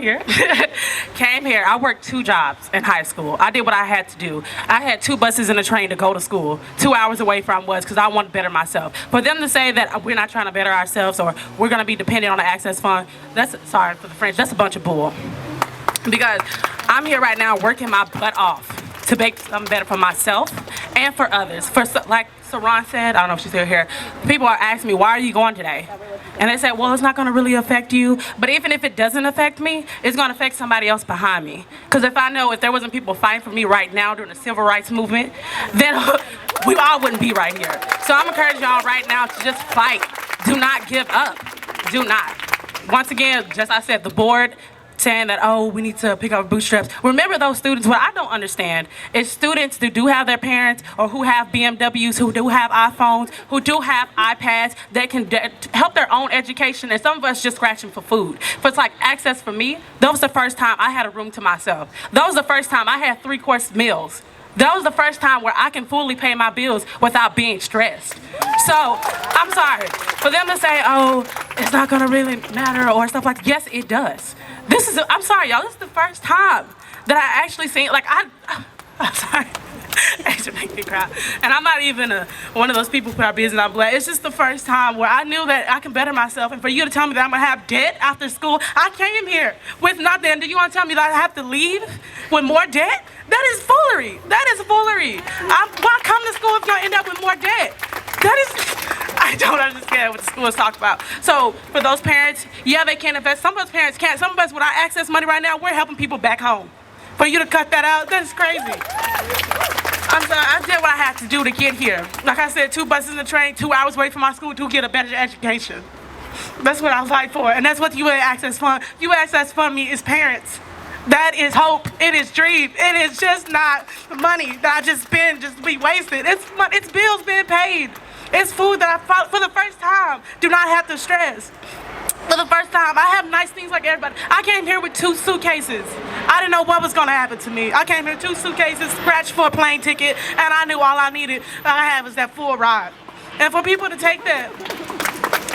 here. Came here. I worked 2 jobs in high school. I did what I had to do. I had 2 buses and a train to go to school, 2 hours away from was because I wanted to better myself. For them to say that we're not trying to better ourselves or we're going to be dependent on the Access Fund, that's, sorry for the French, that's a bunch of bull. Because I'm here right now working my butt off to make something better for myself and for others. For like Saran said, I don't know if she's still here, people are asking me, why are you going today? And they said, well, it's not going to really affect you. But even if it doesn't affect me, it's going to affect somebody else behind me. Because if I know if there wasn't people fighting for me right now during the civil rights movement, then we all wouldn't be right here. So I'm encouraging y'all right now to just fight. Do not give up. Do not. Once again, just I said, the board saying that, oh, we need to pick up our bootstraps. Remember those students, what I don't understand is students who do have their parents or who have BMWs, who do have iPhones, who do have iPads that can help their own education, and some of us just scratching for food. For it's like Access for me, that was the first time I had a room to myself. That was the first time I had 3-course meals. That was the first time where I can fully pay my bills without being stressed. So, I'm sorry. For them to say, oh, it's not gonna really matter or stuff like that, yes, it does. This is, I'm sorry, y'all, this is the first time that I actually seen, like, I'm sorry. Actually make me cry. And I'm not even one of those people who put our business on black. It's just the first time where I knew that I can better myself. And for you to tell me that I'm gonna have debt after school, I came here with nothing. Do you want to tell me that I have to leave with more debt? That is foolery. That is foolery. Why come to school if you're gonna end up with more debt? That is, I don't understand what the school is talking about. So for those parents, yeah, they can invest. Some of us parents can't. Some of us, with our Access money right now, we're helping people back home. For you to cut that out, that is crazy. I'm sorry, I did what I had to do to get here. Like I said, 2 buses and a train, 2 hours away from my school to get a better education. That's what I fight for, and that's what the U.Va Access Fund. U.Va Access Fund me is parents. That is hope. It is dream. It is just not money that I just spend just to be wasted. It's bills being paid. It's food that I fought for the first time. Do not have to stress. For the first time, I have nice things like everybody. I came here with 2 suitcases. I didn't know what was gonna happen to me. I came here with 2 suitcases, scratched for a plane ticket, and I knew all I needed, I had was that full ride. And for people to take that,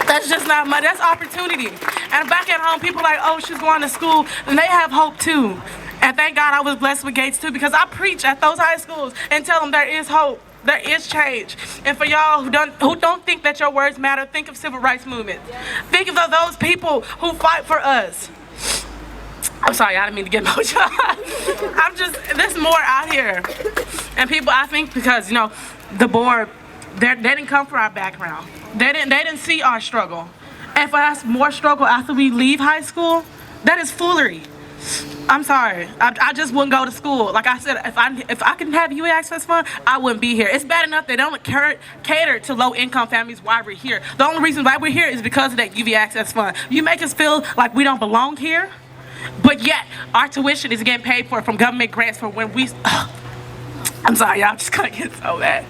that's just not money, that's opportunity. And back at home, people are like, oh, she's going to school, and they have hope too. And thank God I was blessed with Gates too, because I preach at those high schools and tell them there is hope. There is change. And for y'all who don't think that your words matter, think of civil rights movement. Think of those people who fight for us. I'm sorry, I didn't mean to get emotional. There's more out here. And people, I think because, you know, the board, they didn't come from our background. They didn't see our struggle. And for us, more struggle after we leave high school, that is foolery. I'm sorry, I just wouldn't go to school. Like I said, if I couldn't have U.Va Access Fund, I wouldn't be here. It's bad enough they don't cater to low-income families why we're here. The only reason why we're here is because of that U.Va Access Fund. You make us feel like we don't belong here, but yet our tuition is getting paid for from government grants for when we... I'm sorry, y'all, just gonna get so mad.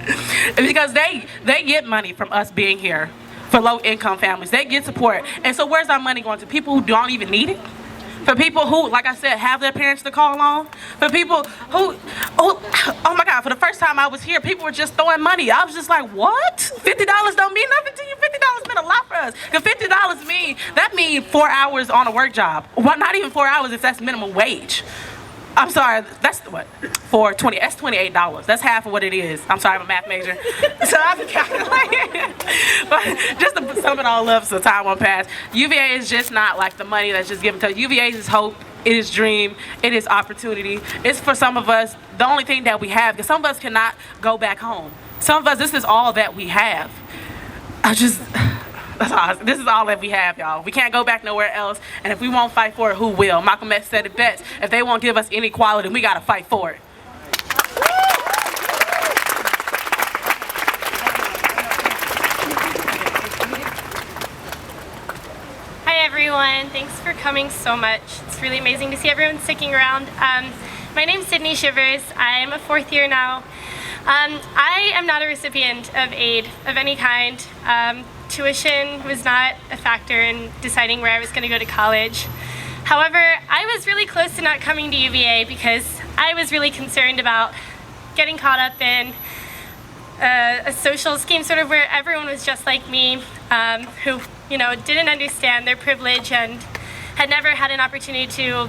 Because they get money from us being here for low-income families. They get support. And so where's our money going to? People who don't even need it? For people who, like I said, have their parents to call on. For people who, oh my God, for the first time I was here, people were just throwing money. I was just like, what? $50 don't mean nothing to you? $50 meant a lot for us. Because $50 means 4 hours on a work job. Well, not even 4 hours if that's minimum wage. I'm sorry, that's what? That's $28. That's half of what it is. I'm sorry, I'm a math major. So I'm calculating. But just to sum it all up so time won't pass, UVA is just not like the money that's just given to us. UVA is hope, it is dream, it is opportunity. It's for some of us, the only thing that we have, because some of us cannot go back home. Some of us, this is all that we have. This is all that we have, y'all. We can't go back nowhere else, and if we won't fight for it, who will? Malcolm X said it best. If they won't give us any equality, we gotta fight for it. Hi everyone, thanks for coming so much. It's really amazing to see everyone sticking around. My name's Sydney Shivers. I'm a 4th year now. I am not a recipient of aid of any kind. Tuition was not a factor in deciding where I was going to go to college. However, I was really close to not coming to UVA because I was really concerned about getting caught up in a social scheme sort of where everyone was just like me, who, you know, didn't understand their privilege and had never had an opportunity to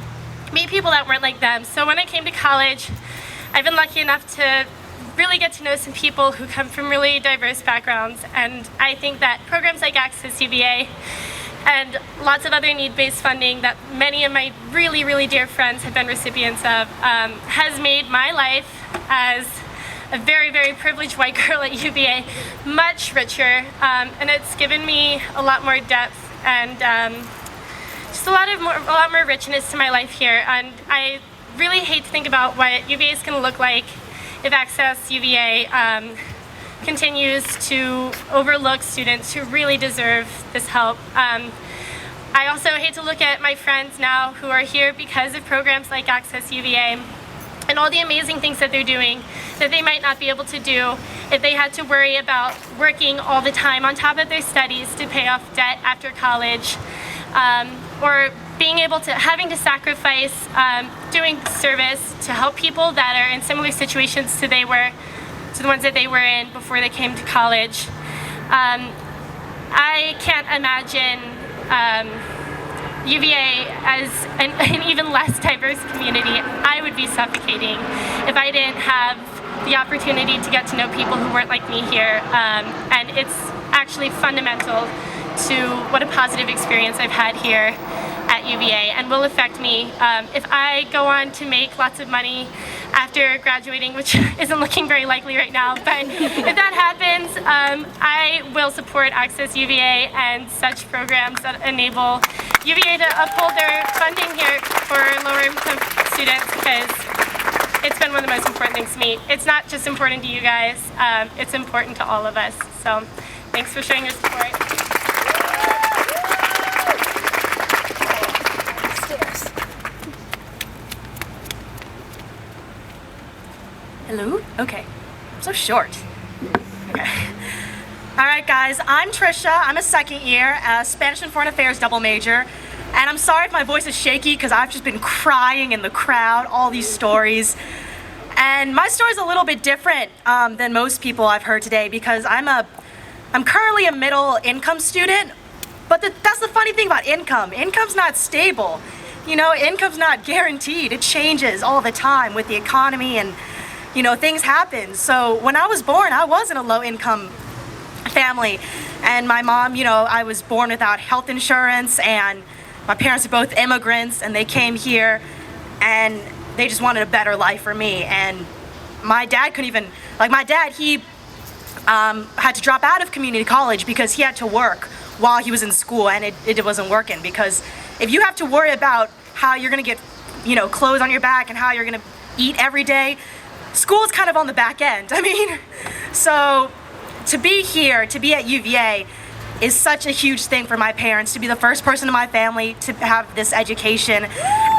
meet people that weren't like them. So when I came to college, I've been lucky enough to really get to know some people who come from really diverse backgrounds, and I think that programs like AccessUVA and lots of other need-based funding that many of my really, really dear friends have been recipients of has made my life as a very, very privileged white girl at UVA much richer, and it's given me a lot more depth and just a lot more richness to my life here. And I really hate to think about what UVA is going to look like if AccessUVA continues to overlook students who really deserve this help. I also hate to look at my friends now who are here because of programs like AccessUVA and all the amazing things that they're doing that they might not be able to do if they had to worry about working all the time on top of their studies to pay off debt after college, or having to sacrifice doing service to help people that are in similar situations to the ones that they were in before they came to college. I can't imagine UVA as an even less diverse community. I would be suffocating if I didn't have the opportunity to get to know people who weren't like me here, and it's actually fundamental to what a positive experience I've had here at UVA, and will affect me if I go on to make lots of money after graduating, which isn't looking very likely right now, but if that happens, I will support AccessUVA and such programs that enable UVA to uphold their funding here for lower income students, because it's been one of the most important things to me. It's not just important to you guys, it's important to all of us. So thanks for showing your support. Hello? Okay. I'm so short. Okay. All right, guys. I'm Trisha. I'm a second year Spanish and Foreign Affairs double major. And I'm sorry if my voice is shaky because I've just been crying in the crowd, all these stories. And my story's a little bit different than most people I've heard today because I'm currently a middle income student, but that's the funny thing about income. Income's not stable. You know, income's not guaranteed. It changes all the time with the economy and things happen. So when I was born, I was in a low-income family, and my mom, I was born without health insurance, and my parents are both immigrants, and they came here, and they just wanted a better life for me. And my dad couldn't even, he had to drop out of community college because he had to work while he was in school, and it wasn't working, because if you have to worry about how you're gonna get, clothes on your back and how you're gonna eat every day, school's kind of on the back end. I mean, so to be here, to be at UVA is such a huge thing for my parents, to be the first person in my family to have this education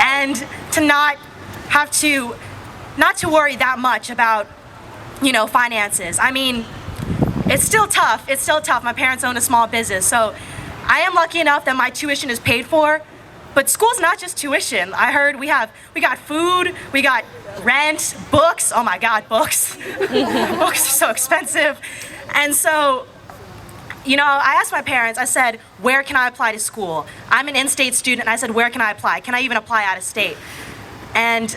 and to not to worry that much about, finances. I mean, it's still tough. It's still tough. My parents own a small business, so I am lucky enough that my tuition is paid for. But school's not just tuition. I heard we got food, we got rent, books. Oh my God, books. Books are so expensive. And so, I asked my parents, I said, where can I apply to school? I'm an in-state student, and I said, where can I apply? Can I even apply out of state? And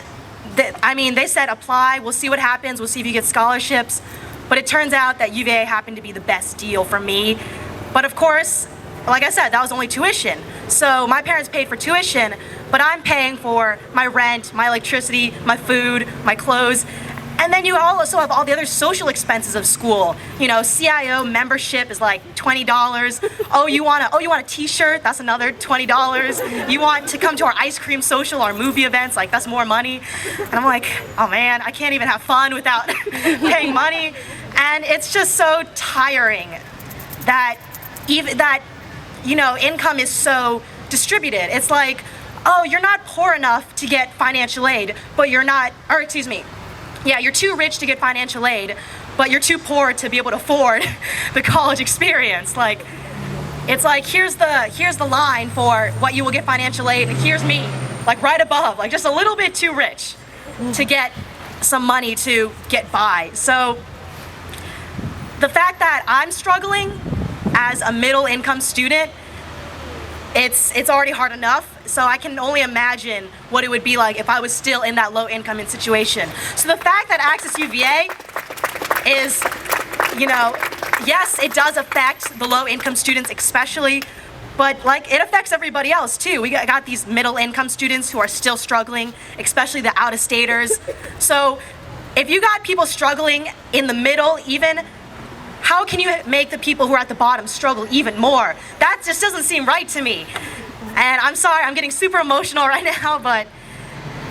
they said, apply, we'll see what happens, we'll see if you get scholarships. But it turns out that UVA happened to be the best deal for me. But of course, like I said, that was only tuition. So my parents paid for tuition, but I'm paying for my rent, my electricity, my food, my clothes. And then you also have all the other social expenses of school. CIO membership is like $20. Oh, you want a t-shirt? That's another $20. You want to come to our ice cream social, our movie events, like that's more money. And I'm like, oh man, I can't even have fun without paying money. And it's just so tiring that income is so distributed. It's like, oh, you're not poor enough to get financial aid, but you're too rich to get financial aid, but you're too poor to be able to afford the college experience. Like, it's like, here's the line for what you will get financial aid, and here's me, like right above, like just a little bit too rich to get some money to get by. So the fact that I'm struggling as a middle income student, it's already hard enough. so I can only imagine what it would be like if I was still in that low income situation. So the fact that AccessUVA is, yes, it does affect the low income students especially, but like it affects everybody else too. We got these middle income students who are still struggling, especially the out-of-staters. So if you got people struggling in the middle even, how can you make the people who are at the bottom struggle even more? That just doesn't seem right to me. And I'm sorry, I'm getting super emotional right now, but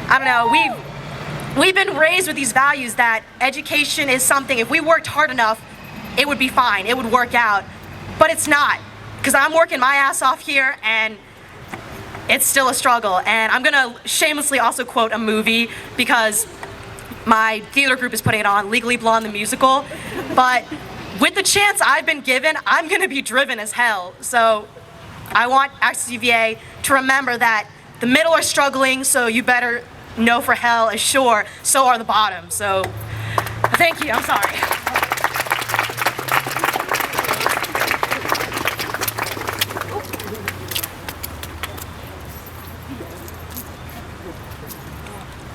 I don't know, we've been raised with these values that education is something, if we worked hard enough, it would be fine, it would work out, but it's not. Because I'm working my ass off here and it's still a struggle. And I'm gonna shamelessly also quote a movie because my theater group is putting it on, Legally Blonde the musical. But with the chance I've been given, I'm gonna be driven as hell. So I want AccessUVA to remember that the middle are struggling, so you better know for hell as sure, so are the bottom. So thank you, I'm sorry.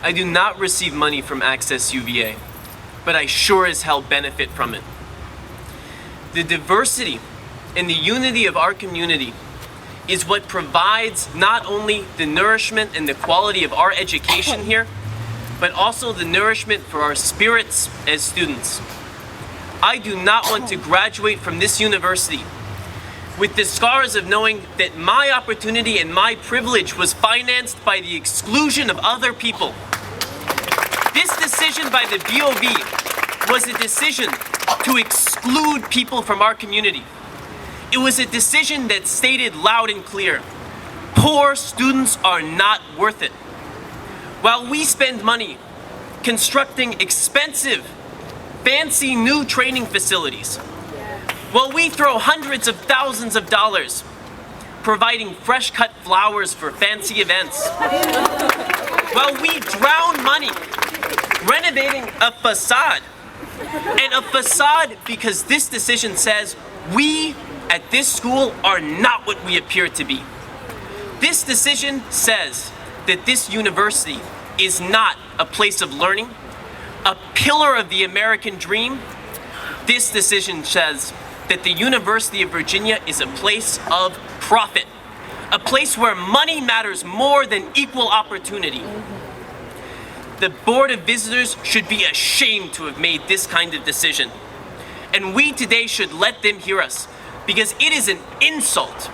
I do not receive money from AccessUVA, but I sure as hell benefit from it. The diversity and the unity of our community is what provides not only the nourishment and the quality of our education here, but also the nourishment for our spirits as students. I do not want to graduate from this university with the scars of knowing that my opportunity and my privilege was financed by the exclusion of other people. This decision by the BOV was a decision to exclude people from our community. It was a decision that stated loud and clear, poor students are not worth it. While we spend money constructing expensive, fancy new training facilities, while we throw hundreds of thousands of dollars providing fresh cut flowers for fancy events, while we drown money renovating a facade, and a facade because this decision says we at this school are not what we appear to be. This decision says that this university is not a place of learning, a pillar of the American dream. This decision says that the University of Virginia is a place of profit, a place where money matters more than equal opportunity. The Board of Visitors should be ashamed to have made this kind of decision. And we today should let them hear us, because it is an insult